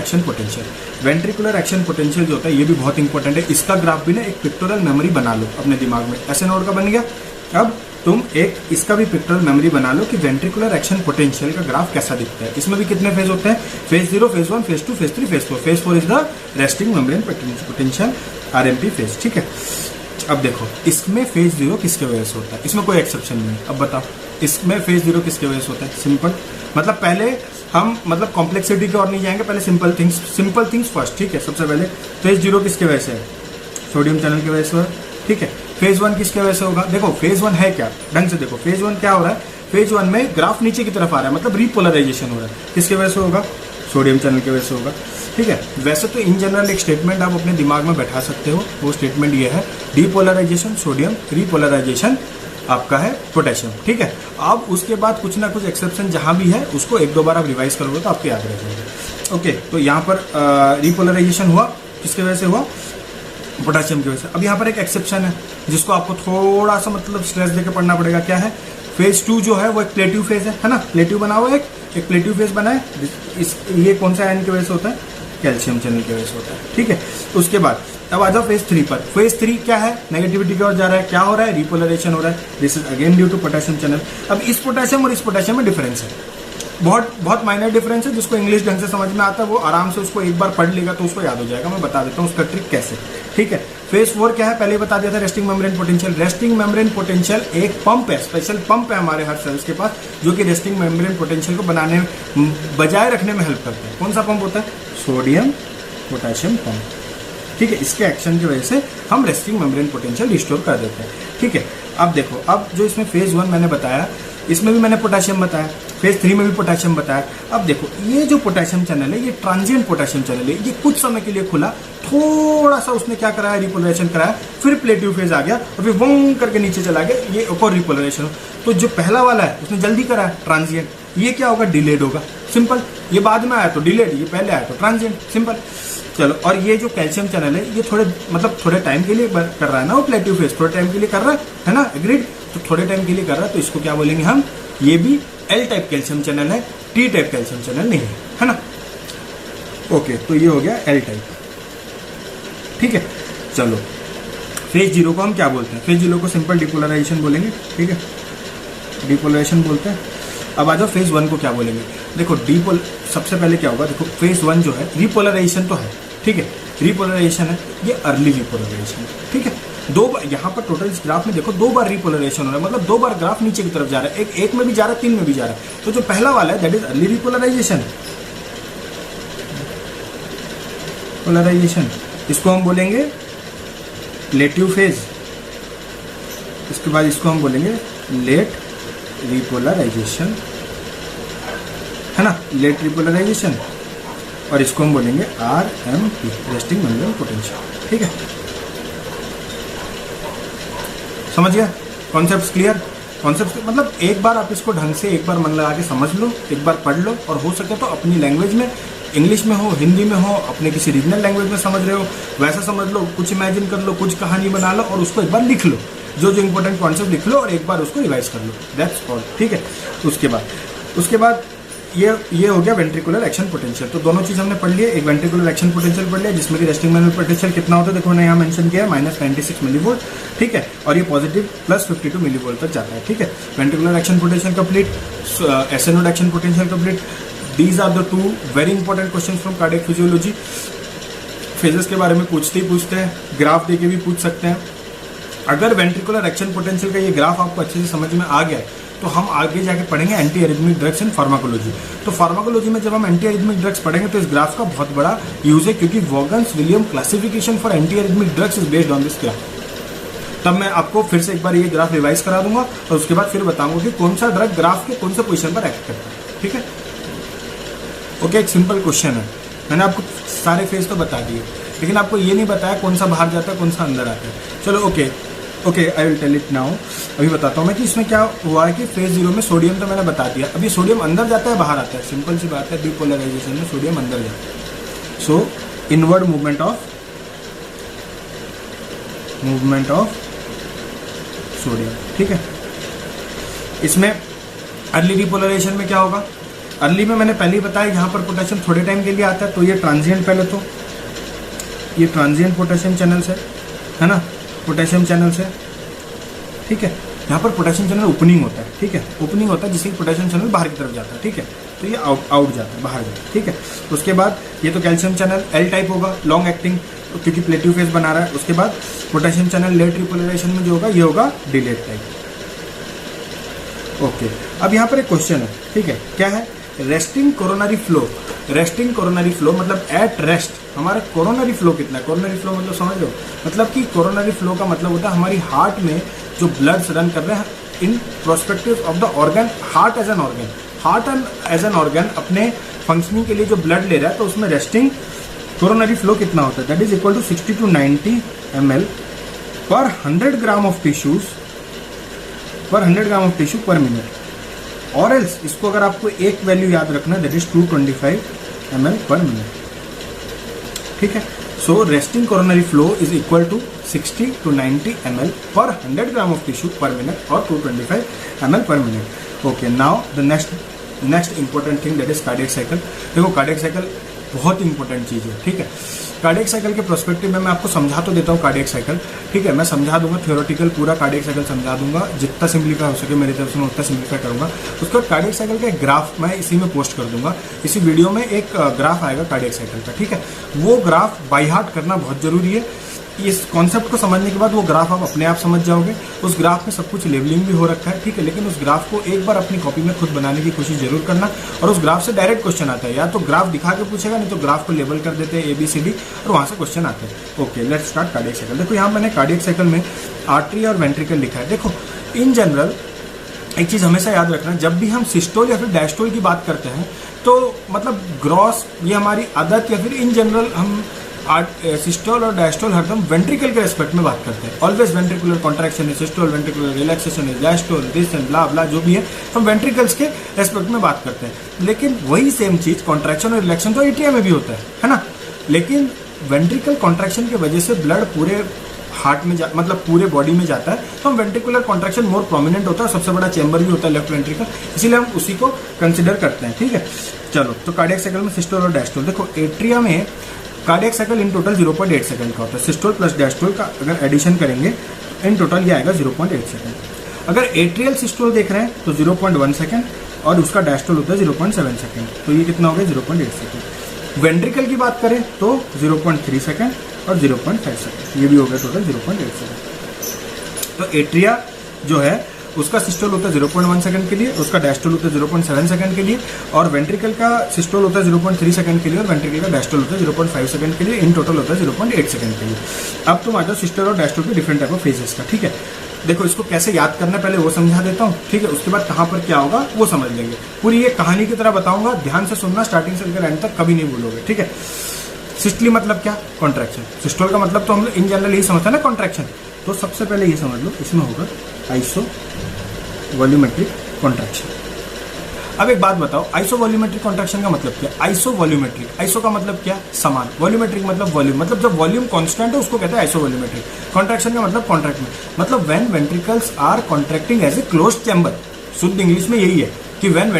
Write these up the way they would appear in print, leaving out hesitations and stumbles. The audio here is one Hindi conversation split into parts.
Action potential. Ventricular action potential जो होता है ये भी बहुत इंपॉर्टेंट है, इसका ग्राफ भी ना एक पिक्टोरियल मेमोरी बना लो अपने दिमाग में। ऐसे नोट का बन गया। अब तुम एक इसका भी पिक्टोरियल मेमोरी बना लो कि वेंट्रिकुलर एक्शन पोटेंशियल का ग्राफ कैसा दिखता है। इसमें भी कितने फेज होते हैं, phase 0, phase 1, phase 2, phase 3, phase 4। Phase 4 is the resting membrane potential, RMP phase. ठीक है, अब देखो इसमें फेज 0 किसके वजह से होता है, इसमें कोई एक्सेप्शन नहीं है। अब बताओ इसमें फेज 0 किसके वजह से होता है। सिंपल, मतलब पहले हम मतलब कॉम्प्लेक्सिटी की ओर नहीं जाएंगे, पहले सिंपल थिंग्स फर्स्ट। ठीक है, सबसे पहले फेज 0 किसके वजह से है, सोडियम चैनल की वजह से है। ठीक है, फेज 1 किसके वजह से होगा, देखो फेज 1 है क्या, ढंग से देखो। फेज 1 क्या हो रहा है, फेज 1 में ग्राफ नीचे की तरफ आ रहा है, मतलब रिपोलराइजेशन हो रहा है। किसके वजह से होगा, सोडियम चैनल की वजह से होगा। ठीक है, वैसे तो इन जनरल एक स्टेटमेंट आप अपने दिमाग में बैठा सकते हो, वो स्टेटमेंट ये है, डीपोलराइजेशन सोडियम, रिपोलराइजेशन आपका है पोटेशियम। ठीक है, अब उसके बाद कुछ ना कुछ एक्सेप्शन जहां भी है उसको एक दो बार आप रिवाइज करोगे तो आपको याद रह जाएगा। ओके, तो यहाँ पर रिपोलराइजेशन हुआ, किसके वजह से हुआ, पोटेशियम की वजह से। अब यहाँ पर एक एक्सेप्शन है जिसको आपको थोड़ा सा मतलब स्ट्रेस देकर पढ़ना पड़ेगा। क्या है, फेज 2 जो है वो एक प्लेटिव फेज है ना, प्लेटिव बना हुआ है, एक प्लेटिव फेज बना है। ये कौन सा आयन की वजह से होता है, कैल्शियम चैनल की वजह से होता है। ठीक है, तो उसके बाद अब आ जाओ फेज 3 पर। फेज 3 क्या है, नेगेटिविटी की ओर जा रहा है, क्या हो रहा है, रिपोलराइजेशन हो रहा है। This is again due to potassium channel. अब इस पोटेशियम और इस पोटेशियम में डिफरेंस है, बहुत माइनर डिफरेंस है, जिसको इंग्लिश ढंग से समझ में आता है वो आराम से उसको एक बार पढ़ लेगा तो उसको याद हो जाएगा। मैं बता देता हूँ उसका ट्रिक कैसे। ठीक है, फेज 4 क्या है, पहले ही बता दिया था, resting membrane potential. Resting membrane potential एक पंप है, स्पेशल पंप है हमारे हर सेल्स के पास, जो कि रेस्टिंग मेम्ब्रेन पोटेंशियल को बनाने बजाय रखने में हेल्प करता है। कौन सा पंप होता है, सोडियम पोटेशियम पंप। ठीक है, इसके एक्शन की वजह से हम रेस्टिंग मेम्ब्रेन पोटेंशियल रिस्टोर कर देते हैं। ठीक है, अब देखो, अब जो इसमें फेज 1 मैंने बताया, इसमें भी मैंने पोटेशियम बताया, फेज 3 में भी पोटेशियम बताया। अब देखो ये जो पोटेशियम चैनल है ये ट्रांजिएंट पोटेशियम चैनल है, ये कुछ समय के लिए खुला, थोड़ा सा उसने क्या कराया, रिपोलराइजेशन कराया, फिर प्लेटिव फेज आ गया और फिर वंग करके नीचे चला गया, ये एक और रिपोलराइजेशन। तो जो पहला वाला है उसने जल्दी कराया, ट्रांजिएंट, ये क्या होगा, डिलेड होगा। सिंपल, ये बाद में आया तो डिलेड, ये पहले आया तो ट्रांजिएंट। सिंपल, चलो। और ये जो कैल्शियम चैनल है ये थोड़े टाइम के लिए कर रहा है ना, वो प्लेटिव फेज थोड़े टाइम के लिए कर रहा है ना, एग्रीड। तो थोड़े टाइम के लिए कर रहा है तो इसको क्या बोलेंगे हम, ये भी एल टाइप कैल्शियम चैनल है, टी टाइप कैल्शियम चैनल नहीं है ना। ओके, तो ये हो गया एल टाइप। ठीक है, चलो फेज 0 को हम क्या बोलते हैं, फेज 0 को सिंपल डिपोलराइजेशन बोलेंगे। ठीक है, डिपोलराइजेशन बोलते हैं। अब आ जाओ फेज 1 को क्या बोलेंगे। देखो सबसे पहले क्या होगा, देखो फेज 1 जो है रिपोलराइजेशन तो है, ठीक है, रिपोलराइजेशन है, ये अर्ली रिपोलराइजेशन है। ठीक है, दो बार यहाँ पर टोटल इस ग्राफ में देखो 2 बार रिपोलराइजेशन हो रहा है, मतलब 2 बार ग्राफ नीचे की तरफ जा रहा है, एक में भी जा रहा है, 3 में भी जा रहा है। तो जो पहला वाला है that is early repolarization, polarization, इसको हम बोलेंगे प्लेटिव फेज। इसके बाद इसको हम बोलेंगे लेट रिपोलराइजेशन, है ना, लेट रिपोलराइजेशन। और इसको हम बोलेंगे आरएमपी, रेस्टिंग मेम्ब्रेन पोटेंशियल। ठीक है, समझ गया, कॉन्सेप्ट क्लियर। कॉन्सेप्ट मतलब एक बार आप इसको ढंग से एक बार मन लगा के समझ लो, एक बार पढ़ लो, और हो सके तो अपनी लैंग्वेज में, इंग्लिश में हो, हिंदी में हो, अपने किसी रीजनल लैंग्वेज में समझ रहे हो वैसा समझ लो, कुछ इमेजिन कर लो, कुछ कहानी बना लो और उसको एक बार लिख लो, जो इंपॉर्टेंट कॉन्सेप्ट लिख लो और एक बार उसको रिवाइज कर लो, दैट्स ऑल। ठीक है, उसके बाद ये हो गया वेंट्रिकुलर एक्शन पोटेंशियल। तो दोनों चीज हमने पढ़ लिया, एक वेंट्रिकुलर एक्शन पोटेंशियल पढ़ लिया जिसमें कि रेस्टिंग मेम्ब्रेन पोटेंशियल कितना होता है, देखो मैंने यहाँ मेंशन किया है -96 मिलीवोल्ट। ठीक है, और ये पॉजिटिव +52 मिलीवोल्ट तक जाता है। ठीक है, ventricular action potential complete, S A node action potential complete. These are the 2 very important question from cardiac physiology. Phases के बारे में पूछते हैं, ग्राफ देके भी पूछ सकते हैं। अगर वेंट्रिकुलर एक्शन पोटेंशियल का ये ग्राफ आपको अच्छे से समझ में आ गया तो हम आगे जाके पढ़ेंगे anti arrhythmic drugs in pharmacology. तो फार्माकोलॉजी में जब हम एंटी एरिथमिक ड्रग्स पढ़ेंगे तो इस ग्राफ का बहुत बड़ा यूज है, क्योंकि wagons William classification for anti arrhythmic drugs is based on this graph. तब मैं आपको फिर से एक बार ये ग्राफ रिवाइज करा दूंगा और उसके बाद फिर बताऊंगा कि कौन सा ड्रग ग्राफ के कौन से पोजीशन पर एक्ट करता है। ठीक है, ओके, एक सिंपल क्वेश्चन है, मैंने आपको सारे फेज तो बता दिए, लेकिन आपको ये नहीं बताया कौन सा बाहर जाता है, कौन सा अंदर आता है। चलो okay, I will tell it now. अभी बताता हूँ मैं कि इसमें क्या हुआ है कि फेज 0 में सोडियम तो मैंने बता दिया, अभी सोडियम अंदर जाता है बाहर आता है, सिंपल सी बात है, डिपोलराइजेशन में सोडियम अंदर जाता है। सो इनवर्ड मूवमेंट ऑफ सोडियम। ठीक है, इसमें अर्ली रिपोलराइजेशन में क्या होगा, अर्ली में मैंने पहले ही बताया यहाँ पर पोटेशियम थोड़े टाइम के लिए आता है, तो ये ट्रांजिएंट, पहले तो ये ट्रांजिएंट पोटेशियम चैनल्स है ना, पोटेशियम चैनल्स है, ठीक है। यहाँ पर पोटेशियम चैनल ओपनिंग होता है, ठीक है, ओपनिंग होता है जिससे पोटेशियम चैनल बाहर की तरफ जाता है, ठीक है, तो ये आउट जाता है, बाहर जाता है, ठीक है। उसके बाद ये तो कैल्शियम चैनल एल टाइप होगा, लॉन्ग एक्टिंग, क्योंकि प्लेटिव फेज बना रहा है। उसके बाद पोटेशियम चैनल लेट रिपोलराइजेशन में जो होगा ये होगा डिलेट टाइप। ओके, अब यहाँ पर एक क्वेश्चन है, ठीक है, क्या है, resting coronary flow. Resting coronary flow मतलब एट रेस्ट हमारा कोरोनरी फ्लो कितना है। कोरोनरी फ्लो मतलब समझ लो, मतलब कि कोरोनरी फ्लो का मतलब होता है हमारी हार्ट में जो ब्लड रन कर रहे हैं in prospective of the organ, heart as an organ, heart as an organ अपने फंक्शनिंग के लिए जो ब्लड ले रहा है, तो उसमें रेस्टिंग कोरोनरी फ्लो कितना होता है, that is equal to 60 to 90 ml per 100 gram of tissues per minute. और एल्स इसको अगर आपको एक वैल्यू याद रखना है, that is 225 ml per minute, ठीक है। So resting coronary flow is equal to 60 to 90 ml per 100 gram of tissue per minute और 225 ml per minute. Okay, now the next important thing that is cardiac cycle. देखो कार्डियक साइकिल बहुत इंपॉर्टेंट चीज़ है, ठीक है। कार्डियक साइकिल के प्रोस्पेक्टिव में मैं आपको समझा तो देता हूँ कार्डियक साइकिल, ठीक है, मैं समझा दूंगा, थ्योरेटिकल पूरा कार्डियक साइकिल समझा दूंगा, जितना सिंप्लीफाई हो सके मेरी तरफ से मैं उतना सिंप्लीफाई करूंगा। उसके बाद कार्डियक साइकिल का एक ग्राफ मैं इसी में पोस्ट कर दूंगा, इसी वीडियो में एक ग्राफ आएगा कार्डियक साइकिल का, ठीक है। वो ग्राफ बाय हार्ट करना बहुत जरूरी है। इस कॉन्सेप्ट को समझने के बाद वो ग्राफ आप अपने आप समझ जाओगे। उस ग्राफ में सब कुछ लेवलिंग भी हो रखा है, ठीक है, लेकिन उस ग्राफ को एक बार अपनी कॉपी में खुद बनाने की कोशिश जरूर करना। और उस ग्राफ से डायरेक्ट क्वेश्चन आता है, या तो ग्राफ दिखा के पूछेगा, नहीं तो ग्राफ को लेबल कर देते हैं ABCD और वहां से क्वेश्चन आते हैं। Okay, let's start cardiac cycle. देखो यहाँ मैंने कार्डियक साइकिल में आर्टरी और वेंट्रिकल लिखा है। देखो इन जनरल एक चीज हमेशा याद रखना, जब भी हम सिस्टोल या फिर डायस्टोल की बात करते हैं तो मतलब ग्रॉस ये हमारी आदत, या फिर इन जनरल हम सिस्टोल और डायस्टोल हरदम वेंट्रिकल के रेस्पेक्ट में बात करते हैं। ऑलवेज वेंट्रिकुलर कॉन्ट्रैक्शन है सिस्टोल, वेंट्रिकुलर रिलैक्सेशन है डायस्टोल, दिस एंड ब्ला ब्ला जो भी है हम वेंट्रिकल्स के रेस्पेक्ट में बात करते हैं। लेकिन वही सेम चीज कॉन्ट्रैक्शन और रिलैक्सेशन तो एट्रिया में भी होता है ना। लेकिन वेंट्रिकल कॉन्ट्रैक्शन की वजह से ब्लड पूरे हार्ट में मतलब पूरे बॉडी में जाता है, तो हम वेंट्रिकुलर कॉन्ट्रैक्शन मोर प्रोमिनेंट होता है, सबसे बड़ा चैम्बर भी होता है लेफ्ट वेंट्रिकल, इसीलिए हम उसी को कंसिडर करते हैं, ठीक है। चलो, तो कार्डियक साइकिल में सिस्टोल और डायस्टोल। देखो एट्रिया में cardiac cycle in total 0.8 second का होता है। सिस्टोल प्लस डायस्टोल का अगर एडिशन करेंगे इन टोटल ये आएगा 0.8 सेकंड। अगर एट्रियल सिस्टोल देख रहे हैं तो 0.1 सेकंड और उसका डायस्टोल होता है 0.7 सेकंड, तो ये कितना हो गया 0.8 सेकंड। वेंट्रिकल की बात करें तो 0.3 सेकंड और 0.5 सेकंड, ये भी हो गया टोटल 0.8 सेकंड। तो एट्रिया जो है उसका सिस्टोल होता है 0.1 सेकंड के लिए, उसका डायस्टोल होता है 0.7 सेकंड के लिए, और वेंट्रिकल का सिस्टोल होता है 0.3 सेकंड के लिए और वेंट्रिकल का डायस्टोल होता है 0.5 सेकंड के लिए, इन टोटल होता है 0.8 सेकंड के लिए। अब तुम आ जाओ सिस्टोल और डायस्टोल के डिफरेंट टाइप ऑफ फेजेस का, ठीक है। देखो इसको कैसे याद करना है पहले वो समझा देता हूँ, ठीक है, उसके बाद कहाँ पर क्या होगा वो समझ लेंगे। पूरी ये कहानी की तरह बताऊंगा, ध्यान से सुनना, स्टार्टिंग से लेकर एंड तक, कभी नहीं भूलोगे, ठीक है। सिस्टली मतलब क्या, कॉन्ट्रैक्शन। सिस्टोल का मतलब तो हम इन जनरल यही समझते हैं ना, कॉन्ट्रैक्शन। तो सबसे पहले ये समझ लो, इसमें होगा आइसो वॉल्यूमेट्रिक कॉन्ट्रैक्शन। अब एक बात बताओ, आइसो वॉल्यूमेट्रिक कॉन्ट्रैक्शन का मतलब क्या? आइसो वॉल्यूमेट्रिक, आइसो का मतलब क्या? समान। वॉल्यूमेट्रिक मतलब वॉल्यूम, मतलब जब वॉल्यूम कांस्टेंट है उसको कहते हैं आइसो वॉल्यूमेट्रिक। कॉन्ट्रैक्शन का मतलब कॉन्ट्रैक्ट में, मतलब when ventricles are contracting as a closed chamber. शुद्ध इंग्लिश में यही है कि when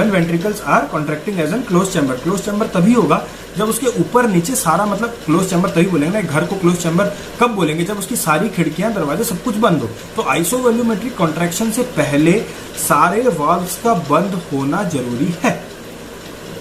ventricles are contracting as an close chamber. Close chamber तभी होगा जब उसके ऊपर नीचे सारा, मतलब क्लोज चैम्बर तभी बोलेंगे ना, घर को क्लोज चैम्बर कब बोलेंगे? जब उसकी सारी खिड़कियां, दरवाजे सब कुछ बंद हो। तो आइसोवॉल्यूमेट्रिक कॉन्ट्रैक्शन से पहले सारे वाल्व्स का बंद होना जरूरी है।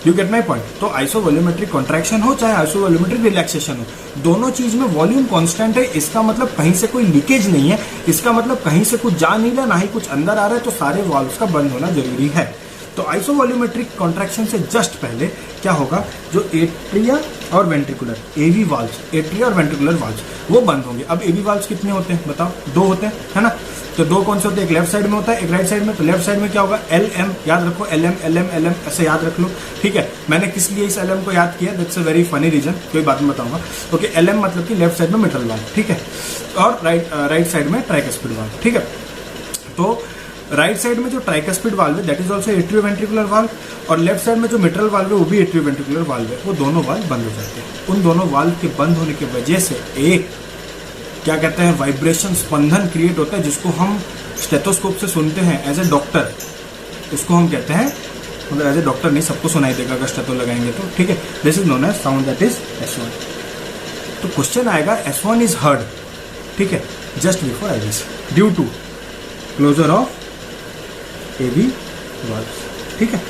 You get my point? तो आइसोवॉल्यूमेट्रिक कॉन्ट्रैक्शन हो चाहे आइसोवॉल्यूमेट्रिक रिलैक्सेशन हो, दोनों चीज में वॉल्यूम कांस्टेंट है। इसका मतलब कहीं से कोई लीकेज नहीं है, इसका मतलब कहीं से कुछ जा नहीं रहा, ना ही कुछ अंदर आ रहा है, तो सारे वाल्व्स का बंद होना जरूरी है। तो आइसोवॉल्यूमेट्रिक कॉन्ट्रैक्शन से जस्ट पहले क्या होगा, जो एट्रिया और वेंट्रिकुलर एवी वाल्व्स, एट्रिया और वेंट्रिकुलर वाल्व्स वो बंद होंगे। अब एवी वाल्व्स कितने होते हैं बताओ? 2 होते हैं, है ना। तो 2 कौन से होते हैं? एक लेफ्ट साइड में होता है, एक राइट साइड में। तो लेफ्ट साइड में क्या होगा? LM, याद रखो, LM ऐसे याद रख लो, ठीक है। मैंने किस लिए इस LM को याद किया? That's a very funny reason, कोई बात में बताऊंगा। ओके, LM मतलब कि लेफ्ट साइड में मिट्रल वाल्व, ठीक है, और राइट साइड में ट्राइकस्पिड वाल्व, ठीक है। तो राइट साइड में जो ट्राइकस्पिड वाल्व है that is also atrioventricular valve, और लेफ्ट साइड में जो मिट्रल वाल्व है वो भी एट्रियोवेंट्रिकुलर वाल्व है। वो दोनों वाल्व बंद हो जाते हैं। उन दोनों वाल्व के बंद होने की वजह से एक क्या कहते हैं, वाइब्रेशन, स्पंदन क्रिएट होता है, जिसको हम स्टेथोस्कोप से सुनते हैं एज ए डॉक्टर, इसको हम कहते हैं मगर एज ए डॉक्टर नहीं सबको सुनाई देगा अगर स्टेथो लगाएंगे तो, ठीक है। This is known as sound that is S1। तो क्वेश्चन आएगा S1 इज हर्ड, ठीक है, just before IVC due to closure of AV valves, ठीक है।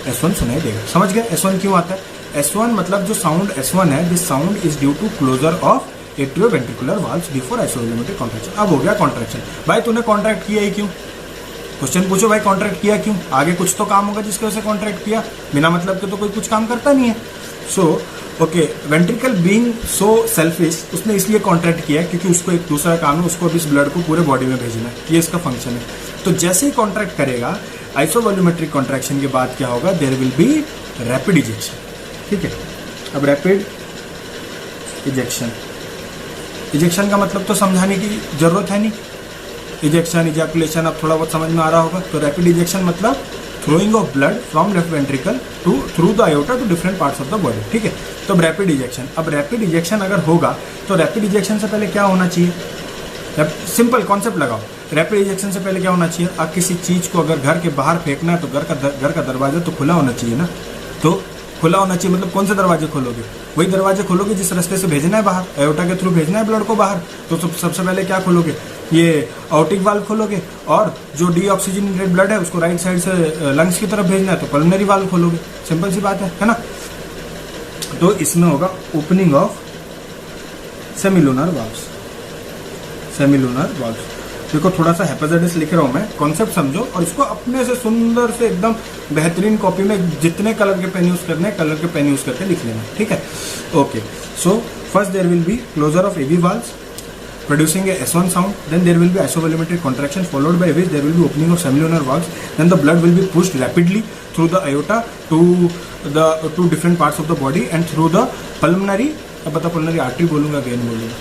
S1 सुनाई देगा, समझ गए S1 क्यों आता है। S1 मतलब जो साउंड S1 है, this sound is due to closure of atrioventricular valves before isovolumetric contraction. अब हो गया कॉन्ट्रैक्शन। भाई तूने कॉन्ट्रैक्ट किया ही क्यों, क्वेश्चन पूछो भाई कॉन्ट्रैक्ट किया क्यों, आगे कुछ तो काम होगा जिसकी वजह से कॉन्ट्रैक्ट किया, बिना मतलब के तो कोई कुछ काम करता नहीं है। So okay, ventricle being so selfish, उसने इसलिए कॉन्ट्रैक्ट किया क्योंकि उसको एक दूसरा काम है, उसको इस ब्लड को पूरे बॉडी में भेजना है, ये इसका फंक्शन है। तो जैसे ही कॉन्ट्रैक्ट करेगा आइसोवोल्यूमेट्रिक कॉन्ट्रैक्शन के बाद क्या होगा, there will be rapid ejection, ठीक है। अब रैपिड इजेक्शन, इजेक्शन का मतलब तो समझाने की जरूरत है नहीं, इजेक्शन इजैकुलेशन अब थोड़ा बहुत समझ में आ रहा होगा। तो रैपिड इजेक्शन मतलब throwing of blood from left ventricle to through the aorta to different parts of the body, ठीक है। तो रैपिड इजेक्शन, अब रैपिड इजेक्शन अगर होगा तो रैपिड इजेक्शन से पहले क्या होना चाहिए, सिंपल कॉन्सेप्ट लगाओ। रैपिड इजेक्शन से पहले क्या होना चाहिए, अब किसी चीज को अगर घर के बाहर फेंकना है तो घर का दरवाजा तो खुला होना चाहिए ना, तो खुला होना चाहिए मतलब कौन से दरवाजे खोलोगे, वही दरवाजे खोलोगे जिस रास्ते से भेजना है बाहर, एयोटा के थ्रू भेजना है ब्लड को बाहर। तो सबसे पहले क्या खोलोगे, ये आउटिक वाल्व खोलोगे, और जो डीऑक्सीजनेटेड ब्लड है उसको राइट साइड से लंग्स की तरफ भेजना है तो पल्मोनरी वाल्व खोलोगे, सिंपल सी बात है ना। तो इसमें होगा opening of semilunar valves, semilunar valves. देखो थोड़ा सा हेपेजाइटिस लिख रहा हूं मैं, कॉन्सेप्ट समझो और इसको अपने से सुंदर से एकदम बेहतरीन कॉपी में जितने कलर के पेन यूज करने कलर के पेन यूज करके लिख लेना, ठीक है। Okay, so first there will be closure of AV valves producing a S1 sound, then there will be isovolumetric contraction followed by which there will be opening of semilunar valves, then the blood will be pushed rapidly through the aorta to different parts of the body and through the pulmonary, अब बता pulmonary artery बोलूंगा वेन बोलूंगा,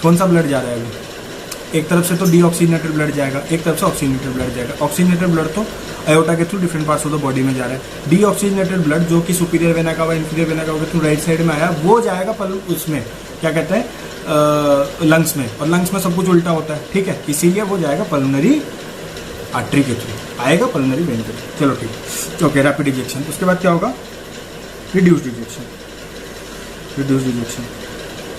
कौन सा ब्लड जा रहा है अभी, एक तरफ से तो डीऑक्सीजनेटेड ब्लड जाएगा, एक तरफ से ऑक्सीजनेटेड ब्लड जाएगा। ऑक्सीजनेटेड ब्लड तो आयोटा के through different parts of the body में जा रहा है, डीऑक्सीजनेटेड ब्लड जो कि सुपीरियर वेना का व इंफीरियर वेना का थ्रू राइट साइड में आया वो जाएगा उसमें क्या कहते हैं लंग्स में, और लंग्स में सब कुछ उल्टा होता है, ठीक है, इसीलिए वो जाएगा पल्मोनरी आर्टरी के थ्रू, आएगा पल्मोनरी वेन के थ्रू। चलो ठीक, ओके, रैपिड इजेक्शन। उसके बाद क्या होगा, रिड्यूस्ड इजेक्शन, रिड्यूस्ड इजेक्शन,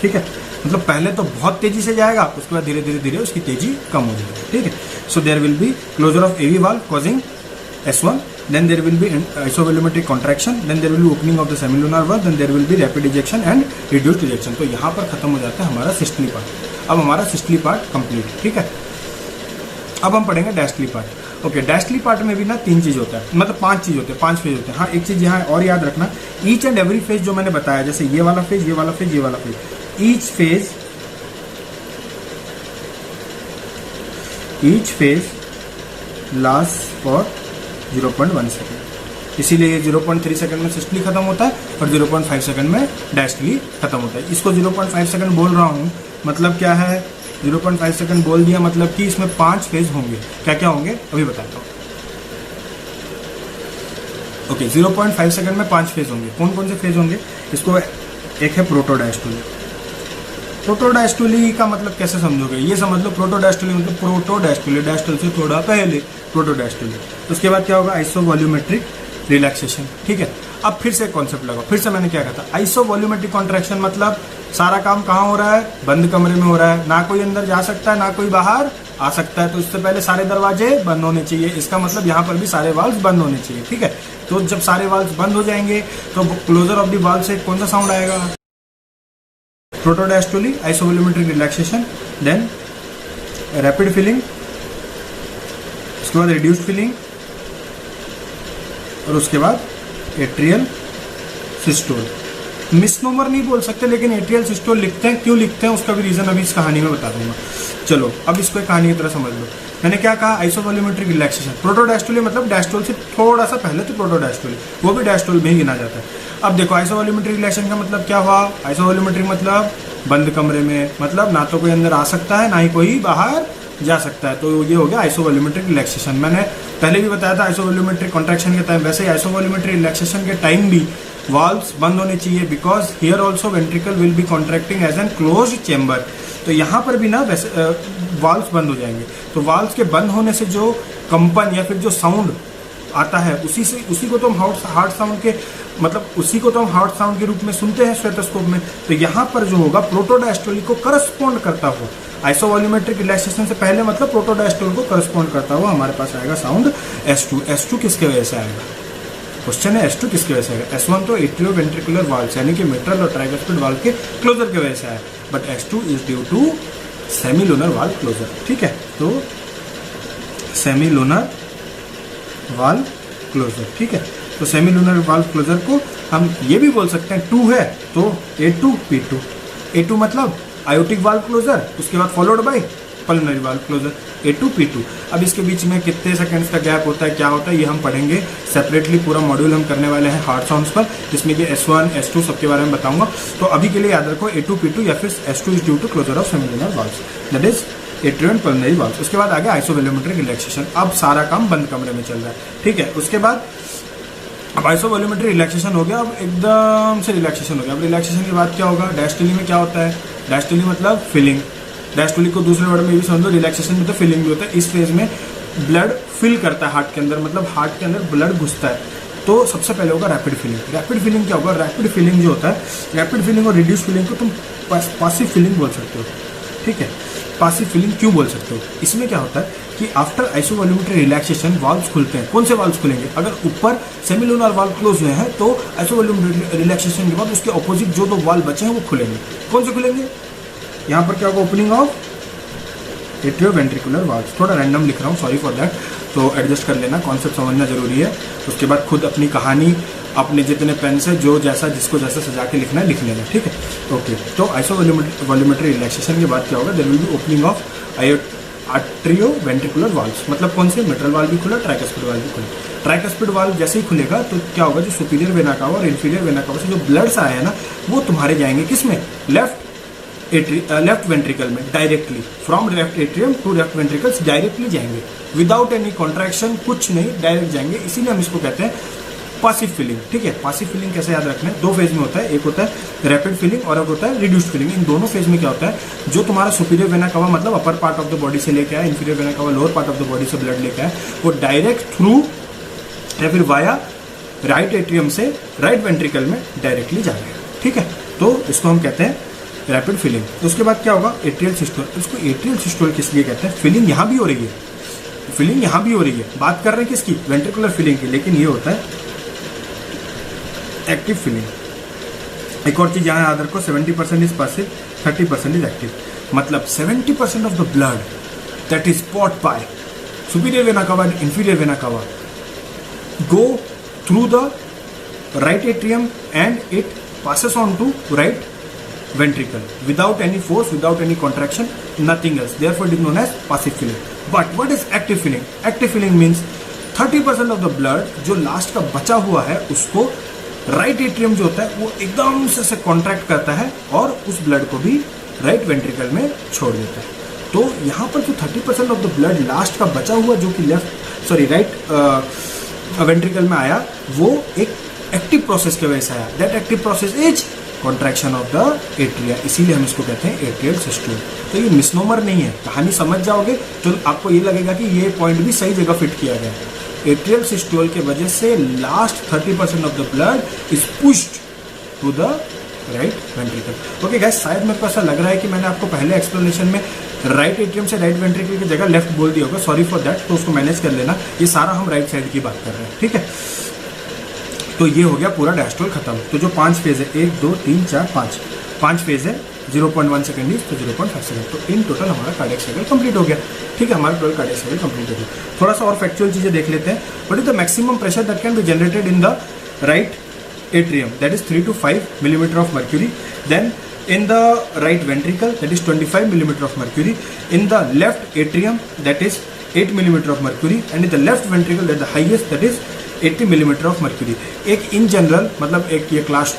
ठीक है, मतलब पहले तो बहुत तेजी से जाएगा, उसके बाद धीरे धीरे धीरे उसकी तेजी कम हो जाएगी, ठीक है। So there will be closure of AV valve causing S1, then there will be isovolumetric contraction, then there will be opening of the semilunar valve, then there will be rapid ejection and reduced ejection। तो यहाँ पर खत्म हो जाता है हमारा सिस्टली पार्ट। अब हमारा सिस्टली पार्ट कंप्लीट, ठीक है। अब हम पढ़ेंगे डैशली पार्ट। ओके, डैशली पार्ट में भी ना 3 चीज होता है, मतलब 5 चीज होते हैं, 5 फेज होते हैं। हाँ, एक चीज यहाँ और याद रखना, ईच एंड एवरी फेज जो मैंने बताया, जैसे ये वाला फेज, ये वाला फेज, ये वाला phase, each phase lasts for 0.1 second, इसीलिए ये 0.3 सेकंड में सिस्टली खत्म होता है और 0.5 सेकंड में डैशली खत्म होता है। इसको 0.5 सेकंड बोल रहा हूँ, मतलब क्या है, 0.5 सेकंड बोल दिया मतलब कि इसमें 5 फेज होंगे। क्या क्या होंगे अभी बताता हूँ। ओके, 0.5 सेकंड में 5 फेज होंगे। कौन कौन से फेज होंगे, इसको एक है प्रोटोडायस्टोली। प्रोटोडायस्टोली का मतलब कैसे समझोगे, ये समझ लो, प्रोटोडायस्टोली मतलब प्रोटोडायस्टोली, डायस्टोल से थोड़ा पहले, प्रोटोडायस्टोली। उसके बाद क्या होगा, आइसोवॉल्यूमेट्रिक रिलैक्सेशन, ठीक है। अब फिर से कॉन्सेप्ट लगाओ, फिर से मैंने क्या कहा था, आइसोवॉल्यूमेट्रिक कॉन्ट्रैक्शन मतलब सारा काम कहाँ हो रहा है, बंद कमरे में हो रहा है, ना कोई अंदर जा सकता है ना कोई बाहर आ सकता है, तो इससे पहले सारे दरवाजे बंद होने चाहिए। इसका मतलब यहाँ पर भी सारे वाल्व्स बंद होने चाहिए, ठीक है। तो जब सारे वाल्व्स बंद हो जाएंगे तो क्लोजर ऑफ द वाल्व से कौन सा साउंड आएगा, प्रोटोडायस्टोली, आइसोवॉल्यूमेट्रिक रिलैक्सेशन, देन रैपिड फिलिंग, उसके बाद रिड्यूस्ड फिलिंग, और उसके बाद एट्रियल सिस्टोल। मिसनोमर नहीं बोल सकते, लेकिन एट्रियल सिस्टोल लिखते हैं। क्यों लिखते हैं उसका भी रीजन अभी इस कहानी में बता दूंगा। चलो अब इसको एक कहानी की तरह समझ लो। मैंने क्या कहा, आइसोवॉल्यूमेट्रिक रिलैक्सेशन। प्रोटोडायस्टोली मतलब डायस्टोल से थोड़ा सा पहले तो प्रोटोडायस्टोली, वो भी डायस्टोल में ही गिना जाता है। अब देखो आइसोवॉल्यूमेट्रिक रिलैक्सेशन का मतलब क्या हुआ, आइसोवॉल्यूमेट्रिक मतलब बंद कमरे में, मतलब ना तो कोई अंदर आ सकता है ना ही कोई बाहर जा सकता है, तो ये हो गया आइसोवॉल्यूमेट्रिक रिलैक्सेशन। मैंने पहले भी बताया था आइसोवॉल्यूमेट्रिक कॉन्ट्रैक्शन के टाइम, वैसे ही आइसोवॉल्यूमेट्रिक रिलैक्सेशन के टाइम भी वाल्व्स बंद होने चाहिए, because here also ventricle will be contracting as an closed chamber. तो यहाँ पर भी ना वैसे वाल्व्स बंद हो जाएंगे। तो वाल्व्स के बंद होने से जो कंपन या फिर जो साउंड आता है उसी को तो हम हार्ट साउंड के मतलब उसी को तो हम हार्ट साउंड के रूप में सुनते हैं स्टेथोस्कोप में। तो यहाँ पर जो होगा प्रोटोडायस्टोली को करस्पॉन्ड करता हुआ आइसोवॉल्यूमेट्रिक रिलैक्सेशन से पहले मतलब प्रोटोडायस्टोल को करस्पॉन्ड करता हुआ हमारे पास आएगा साउंड S2। S2 किसके वजह से आएगा? क्वेश्चन है S2 किसकी वजह से आएगा? S1 तो एट्रियोवेंट्रिकुलर वाल्व यानी कि मिट्रल और ट्राइकस्पिड वाल्व के क्लोजर की वजह से आया, but S2 is due to semilunar valve closure. ठीक है, तो सेमिलुनर वाल्व क्लोजर। ठीक है, तो सेमिलुनर वाल्व क्लोजर को हम ये भी बोल सकते हैं 2 है तो A2P2। A2 मतलब आयोटिक वाल्व क्लोजर, उसके बाद followed by pulmonary valve closure A2P2। अब इसके बीच में कितने सेकंड्स का गैप होता है, क्या होता है, ये हम पढ़ेंगे सेपरेटली। पूरा मॉड्यूल हम करने वाले हैं हार्ट साउंड्स पर, जिसमें कि S1 S2 सबके बारे में बताऊंगा। तो अभी के लिए याद रखो A2P2 या फिर S2 is due to closure of semilunar valves, that is एट्रियो एंड पल्मोनरी वाल्व्स। उसके बाद आगे आइसोवॉल्यूमेट्रिक रिलैक्सेशन। अब सारा काम बंद कमरे में चल रहा है। ठीक है, उसके बाद अब आइसोवॉल्यूमेट्रिक रिलैक्सेशन हो गया, अब एकदम से रिलैक्सेशन हो गया। अब रिलैक्सेशन के बाद क्या होगा? डायस्टोली में क्या होता है? डायस्टोली मतलब फिलिंग। डायस्टोली को दूसरे वर्ड में भी समझो, रिलैक्सेशन में तो फिलिंग भी होता है। इस फेज में ब्लड फिल करता है हार्ट के अंदर, मतलब हार्ट के अंदर ब्लड घुसता है। तो सबसे पहले होगा रैपिड फिलिंग। रैपिड फिलिंग क्या होगा? रैपिड फिलिंग जो होता है, रैपिड फिलिंग और रिड्यूस फिलिंग को तुम पासिव फिलिंग बोल सकते हो। ठीक है, पासिव फिलिंग क्यों बोल सकते हो? इसमें क्या होता है कि आफ्टर आइसोवॉल्यूमेट्रिक रिलैक्सेशन वाल्व्स खुलते हैं। कौन से वाल्व्स खुलेंगे? अगर ऊपर सेमिलुनर वाल्व क्लोज हुए हैं तो आइसोवॉल्यूमेट्रिक रिलैक्सेशन के बाद उसके ऑपोजिट जो 2 वाल्व बचे हैं वो खुलेंगे। कौन से खुलेंगे? यहाँ पर क्या होगा? Opening of atrioventricular valves. थोड़ा रैंडम लिख रहा हूँ, सॉरी फॉर दैट, तो एडजस्ट कर लेना, कॉन्सेप्ट समझना जरूरी है। उसके बाद खुद अपनी कहानी अपने जितने पेन से जो जैसा जिसको जैसा सजा के लिखना है लिख लेना। ठीक है, ओके। तो आइसोवॉल्यूमेट्रिक रिलैक्सेशन के बाद क्या होगा? There will be opening of atrioventricular valves. मतलब कौन से? मिट्रल वाल्व भी खुला, ट्राइकस्पिड वाल्व भी खुला। ट्राइकस्पिड वाल्व जैसे ही खुलेगा तो क्या होगा? जो सुपीरियर वेना कावा और इंफीरियर वेना कावा से जो ब्लड्स आए हैं ना, वो तुम्हारे जाएंगे किसमें? लेफ्ट वेंट्रिकल में directly, from left atrium to left ventricles directly जाएंगे, विदाउट एनी कॉन्ट्रैक्शन, कुछ नहीं, डायरेक्ट जाएंगे। इसीलिए हम इसको कहते हैं पासिव फिलिंग। ठीक है, पासिव फिलिंग कैसे याद रखना है? 2 फेज में होता है, एक होता है रैपिड फिलिंग और एक होता है रिड्यूस्ड फिलिंग। इन दोनों फेज में क्या होता है? जो तुम्हारा सुपीरियर वेना कवा मतलब upper part of the body से लेके आया, इंफीरियर वेना कवा lower part of the body से ब्लड लेके आया, वो डायरेक्ट थ्रू या फिर वाया राइट एट्रियम से राइट वेंट्रिकल में डायरेक्टली जा रहे हैं। ठीक है, तो इसको हम कहते हैं रैपिड फिलिंग। तो उसके बाद क्या होगा? Atrial systole. इसको एट्रियल सिस्टोल किस लिए कहते हैं? फिलिंग यहाँ भी हो रही है, फिलिंग यहाँ भी हो रही है। बात कर रहे हैं किसकी? वेंट्रिकुलर फिलिंग की, लेकिन ये होता है एक्टिव फिलिंग। एक और चीज यहाँ याद रखो, 70% इज पैसिव, 30% इज एक्टिव। मतलब 70% of the blood that is pot by superior vena कवा एंड इंफीरियर वेना कवा go through the right atrium and it passes on to right ventricle without any force, without any contraction, nothing else. Therefore it is known as passive filling. But what is active filling? Active filling means 30% of the blood जो लास्ट का बचा हुआ है उसको राइट एट्रियम जो होता है वो एकदम से कॉन्ट्रैक्ट करता है और उस ब्लड को भी राइट वेंट्रिकल में छोड़ देता है। तो यहाँ पर जो 30% ऑफ द ब्लड लास्ट का बचा हुआ जो कि राइट वेंट्रिकल में आया, वो एक एक्टिव प्रोसेस की वजह से आया। That active process is contraction of the atria, इसीलिए हम इसको कहते हैं एट्रियल सिस्टोल। तो ये मिसनोमर नहीं है, कहानी समझ जाओगे तो आपको ये लगेगा कि ये पॉइंट भी सही जगह फिट किया गया है। एट्रियल सिस्टोल के वजह से last 30% of the blood is pushed to the right ventricle. Okay guys, शायद मेरे को ऐसा लग रहा है कि मैंने आपको पहले एक्सप्लेनेशन में राइट एट्रियम से राइट वेंट्रिकल की जगह लेफ्ट बोल दिया होगा, सॉरी फॉर दैट, तो उसको मैनेज कर लेना। ये सारा हम राइट साइड की बात कर रहे हैं। ठीक है, तो ये हो गया पूरा डायस्टोल खत्म। तो जो 5 फेज है, 1 2 3 4 5 फेज है, 0.1 सेकेंड तो 0.5 सेकेंड, तो इन टोटल हमारा कार्डियक साइकिल कंप्लीट हो गया। ठीक है, हमारा टोटल कार्डियक साइकिल कंप्लीट हो गया। थोड़ा सा और फैक्चुअल चीजें देख लेते हैं। What is the maximum pressure that can be generated in the right atrium, that is 3 to 5 millimeter of mercury. Then in the right ventricle, that is 25 millimeter of mercury. In the left atrium, that is 8 millimeter of mercury. And in the left ventricle, that the highest, that is 80 millimeter of mercury. एक in general मतलब एक ये क्लास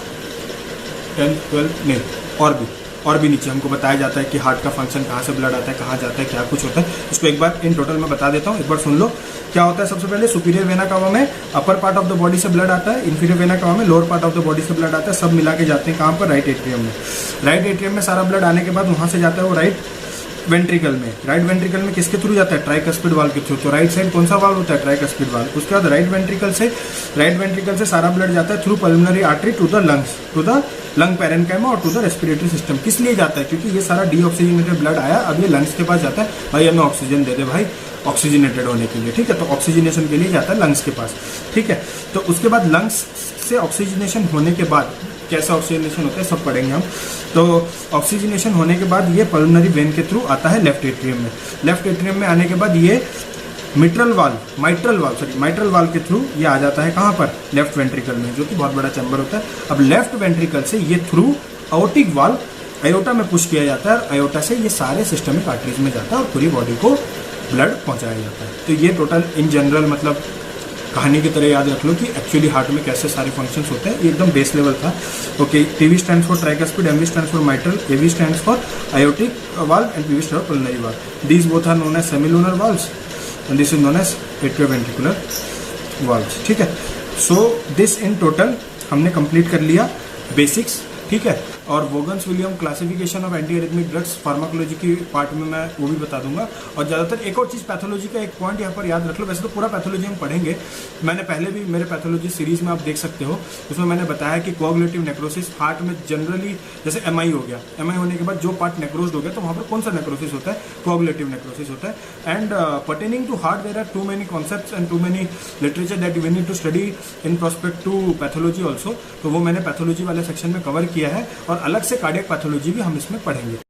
10 12 नहीं और भी नीचे हमको बताया जाता है कि हार्ट का फंक्शन कहाँ से ब्लड आता है, कहाँ जाता है, क्या कुछ होता है। इसको एक बार इन टोटल मैं बता देता हूँ, एक बार सुन लो। क्या होता है? सबसे पहले सुपीरियर वेना कावा में upper part of the body से ब्लड आता है, इंफीरियर वेना कावा में lower part of the body से ब्लड आता है, सब मिला के जाते हैं कहाँ पर? राइट एट्रियम में। राइट एट्रियम में सारा ब्लड आने के बाद वहाँ से जाता है वो राइट वेंट्रिकल में, राइट वेंट्रिकल में किसके थ्रू जाता है, ट्राइकस्पिड वाल्व के थ्रू। तो राइट साइड कौन सा वाल्व होता है, ट्राइकस्पिड वाल्व। उसके बाद राइट वेंट्रिकल से सारा ब्लड जाता है through pulmonary artery to the lungs, to the lung parenchyma और टू द रेस्पिरेटरी सिस्टम। किस लिए जाता है, क्योंकि ये सारा डीऑक्सीजनेटेड ब्लड आया, अब ये लंग्स के पास जाता है, भाई हमें ऑक्सीजन दे दे भाई ऑक्सीजनेटेड होने के लिए, ठीक है। तो ऑक्सीजनेशन के लिए जाता है लंग्स के पास, ठीक है। तो उसके बाद लंग्स से ऑक्सीजनेशन होने के बाद कैसा ऑक्सीजनेशन होता है सब पढ़ेंगे हम। तो ऑक्सीजनेशन होने के बाद ये पल्मोनरी वेन के थ्रू आता है लेफ्ट एट्रियम में। लेफ्ट एट्रियम में आने के बाद ये माइट्रल वाल्व के थ्रू ये आ जाता है कहाँ पर, लेफ्ट वेंट्रिकल में, जो कि बहुत बड़ा चैम्बर होता है। अब लेफ्ट वेंट्रिकल से ये थ्रू अयोर्टिक वाल्व अयोटा में पुश किया जाता है, और अयोटा से ये सारे सिस्टमिक आर्टरीज में जाता है और पूरी बॉडी को ब्लड पहुंचाया जाता है। तो ये टोटल इन जनरल मतलब कहानी की तरह याद रख लो कि एक्चुअली हार्ट में कैसे सारे फंक्शंस होते हैं, ये एकदम बेस लेवल था। Okay, TV stands for tricuspid, MV stands for mitral, AV stands for aortic valve and PV stands for pulmonary valve. These both are known as semilunar valves and this is known as atrioventricular valves. ठीक है, so this in total हमने कंप्लीट कर लिया बेसिक्स, ठीक है। और Vaughan's William classification of anti arrhythmic drugs pharmacology की पार्ट में मैं वो भी बता दूंगा। और ज़्यादातर एक और चीज़ पैथोलॉजी का एक पॉइंट यहाँ पर याद रख लो, वैसे तो पूरा पैथोलॉजी हम पढ़ेंगे, मैंने पहले भी मेरे पैथोलॉजी सीरीज में आप देख सकते हो, उसमें मैंने बताया कि कोआगुलेटिव नेक्रोसिस हार्ट में जनरली जैसे एमआई हो गया, एमआई होने के बाद जो पार्ट नेक्रोस्ड हो गया तो वहाँ पर कौन सा नेक्रोसिस होता है, कोआगुलेटिव नेक्रोसिस होता है। And pertaining to heart there are too many concepts and too many literature that we need to study in prospect to pathology also. तो वो मैंने पैथोलॉजी वाले सेक्शन में कवर किया है, और अलग से कार्डियक पैथोलॉजी भी हम इसमें पढ़ेंगे।